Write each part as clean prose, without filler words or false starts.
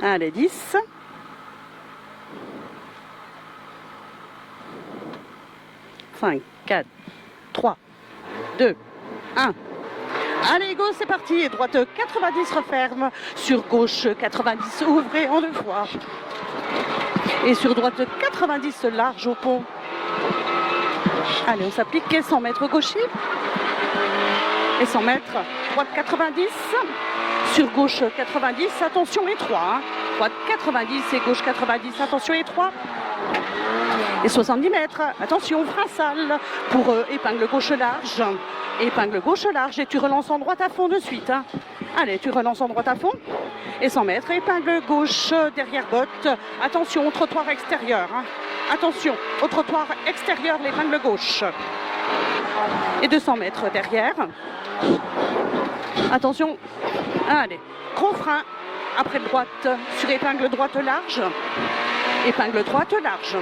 Allez, 10. 5, 4, 3, 2, 1. Allez, go, c'est parti. Droite 90, referme. Sur gauche 90, ouvrez en 2 fois. Et sur droite 90, large au pont. Allez, on s'applique. Et 100 mètres gaucher. Et 100 mètres. Droite 90. Sur gauche 90, attention étroit. Droite 90 et gauche 90, attention étroit. Et 70 mètres, attention, frein sale pour épingle gauche large. Épingle gauche large et tu relances en droite à fond de suite. Allez, tu relances en droite à fond. Et 100 mètres, épingle gauche derrière botte. Attention, au trottoir extérieur. Attention, au trottoir extérieur, l'épingle gauche. Et 200 mètres derrière. Attention, allez, gros frein. Après droite, sur épingle droite large. Épingle droite large.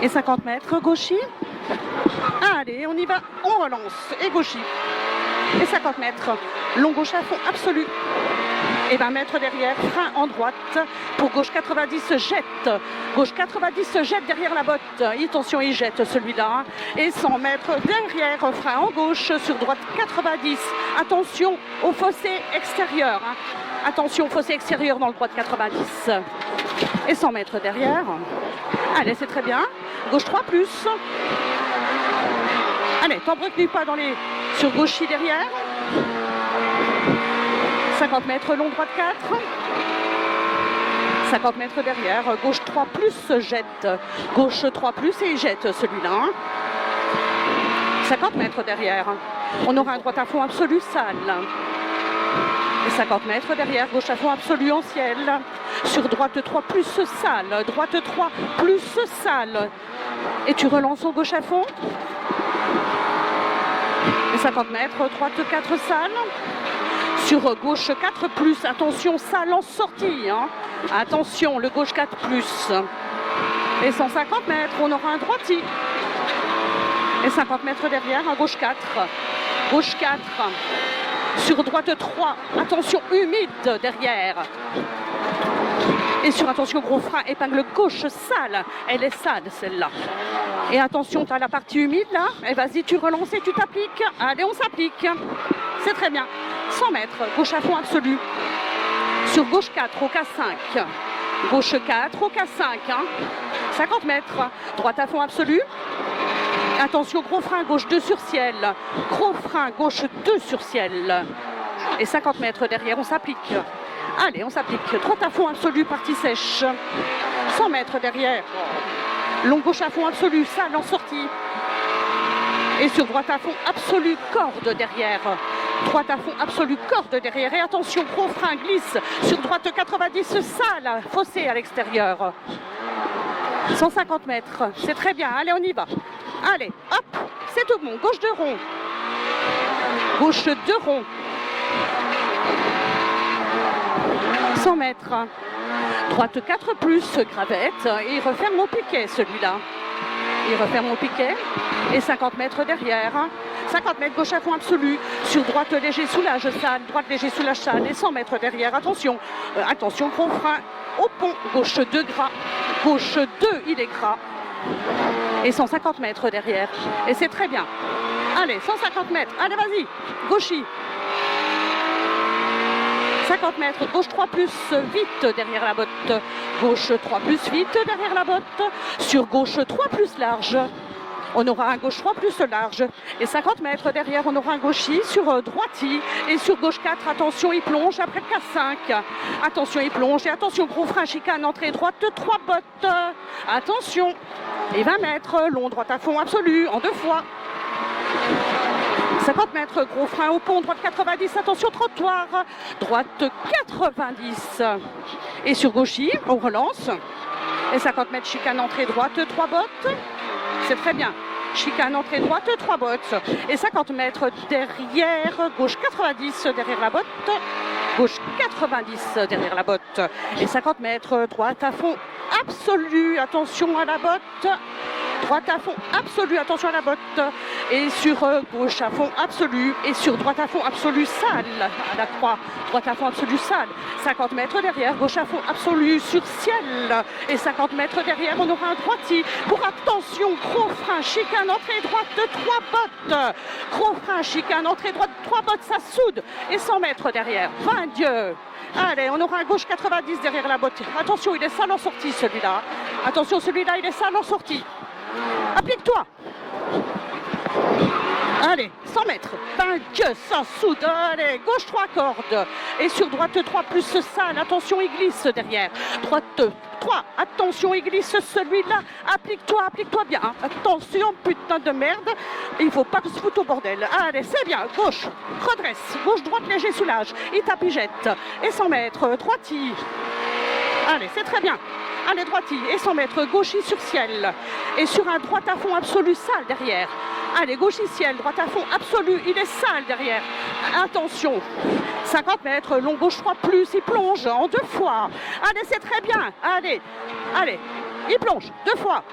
Et 50 mètres, gauchis. Allez, on y va, on relance. Et gauchis. Et 50 mètres, long gauche à fond absolu. Et 20 mètres derrière, frein en droite. Pour gauche 90, jette. Gauche 90, jette derrière la botte. Attention, il jette celui-là. Et 100 mètres derrière, frein en gauche. Sur droite 90. Attention au fossé extérieur. Attention au fossé extérieur dans le droite 90. Et 100 mètres derrière. Allez, c'est très bien. Gauche 3 plus. Allez, t'embricule pas dans les... Sur gauche derrière. 50 mètres long, droite 4. 50 mètres derrière. Gauche 3 plus, jette. Gauche 3 plus et jette celui-là. 50 mètres derrière. On aura un droite à fond absolu, sale. Et 50 mètres derrière, gauche à fond absolu en ciel. Sur droite 3 plus sale. Droite 3 plus sale. Et tu relances au gauche à fond. Et 50 mètres, droite 4 sale. Sur gauche 4 plus, attention, sale en sortie. Attention, le gauche 4 plus. Et 150 mètres, on aura un droiti. Et 50 mètres derrière, un gauche 4. Gauche 4. Sur droite 3, attention, humide derrière. Et sur attention, gros frein, épingle gauche sale. Elle est sale celle-là. Et attention, tu as la partie humide là. Et vas-y, tu relances et tu t'appliques. Allez, on s'applique. C'est très bien. 100 mètres, gauche à fond absolu. Sur gauche 4 au K5. Gauche 4 au K5. 50 mètres, droite à fond absolu. Attention, gros frein, gauche 2 sur ciel. Gros frein, gauche 2 sur ciel. Et 50 mètres derrière, on s'applique. Allez, on s'applique. Droite à fond absolu, partie sèche. 100 mètres derrière. Long gauche à fond absolu, sale en sortie. Et sur droite à fond absolu, corde derrière. Droite à fond absolu, corde derrière. Et attention, gros frein, glisse. Sur droite 90, sale, fossé à l'extérieur. 150 mètres, c'est très bien. Allez, on y va. Allez, hop, c'est tout bon. Gauche 2 ronds. Gauche 2 ronds. 100 mètres. Droite 4 plus, gravette. Et il referme au piquet, celui-là. Il referme au piquet. Et 50 mètres derrière. 50 mètres, gauche à fond absolu. Sur droite léger, soulage, sale. Droite léger, soulage, sale. Et 100 mètres derrière. Attention. Attention, gros frein. Au pont. Gauche 2 gras. Gauche 2, il est gras. Et 150 mètres derrière. Et c'est très bien. Allez, 150 mètres. Allez, vas-y. Gauchis. 50 mètres. Gauche 3 plus, vite derrière la botte. Gauche 3 plus, vite derrière la botte. Sur gauche 3 plus large. On aura un gauche 3 plus large. Et 50 mètres derrière, on aura un gauchis sur droiti. Et sur gauche 4, attention, il plonge après le K5. Attention, il plonge. Et attention, gros frein, chicane, entrée droite, 3 bottes. Attention. Et 20 mètres, long, droite à fond absolu, en 2 fois. 50 mètres, gros frein au pont, droite 90, attention, trottoir. Droite 90. Et sur gauchis, on relance. Et 50 mètres, chicane, entrée droite, 3 bottes. C'est très bien. Chicane, entrée droite, 3 bottes. Et 50 mètres derrière, gauche 90 derrière la botte. Gauche 90 derrière la botte. Et 50 mètres droite à fond absolu. Attention à la botte. droite à fond absolu, attention à la botte, et sur gauche à fond absolu, et sur droite à fond absolu, sale, à la croix, droite à fond absolu, sale, 50 mètres derrière, gauche à fond absolu, sur ciel, et 50 mètres derrière, on aura un droitier, pour attention, gros frein, chicane, entrée droite de 3 bottes, gros frein, chicane, entrée droite, 3 bottes, ça soude, et 100 mètres derrière, 20 Dieu. Allez, on aura un gauche 90 derrière la botte. Attention, il est sale en sortie celui-là. Attention, celui-là, il est sale en sortie. Applique-toi. Allez, 100 mètres. Ben Dieu, ça soude. Allez, gauche 3 cordes. Et sur droite 3 plus sale. Attention, il glisse derrière. Droite 3. Attention, il glisse celui-là. Applique-toi bien. Attention, putain de merde. Il faut pas que se foute au bordel. Allez, c'est bien. Gauche, redresse. Gauche, droite, léger, soulage. Il tapijette. Et 100 mètres. Droiti. Allez, c'est très bien. Allez, droiti. Et 100 mètres. Gauchi sur ciel. Et sur un droite à fond absolu, sale derrière. Allez, gauche ciel, droite à fond absolu, il est sale derrière. Attention, 50 mètres, long gauche 3 plus, il plonge en 2 fois. Allez, c'est très bien. Allez, il plonge 2 fois.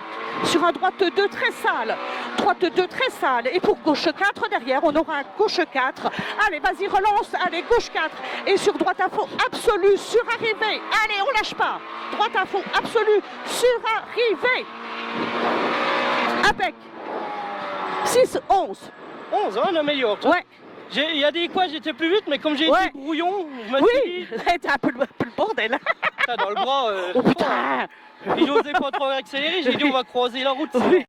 Sur un droite 2 très sale, droite 2 très sale. Et pour gauche 4 derrière, on aura un gauche 4. Allez, vas-y, relance. Allez, gauche 4. Et sur droite à fond absolu, sur arrivée. Allez, on lâche pas. Droite à fond absolu, sur arrivée. Impec. 6, 11. 11, hein, le meilleur. Ouais. Il y a des quoi, j'étais plus vite, mais comme j'ai été brouillon, je me suis dit... t'es un peu le bordel. Dans le bras, oh putain. il n'osait pas trop accélérer, j'ai dit on va croiser la route. Oui.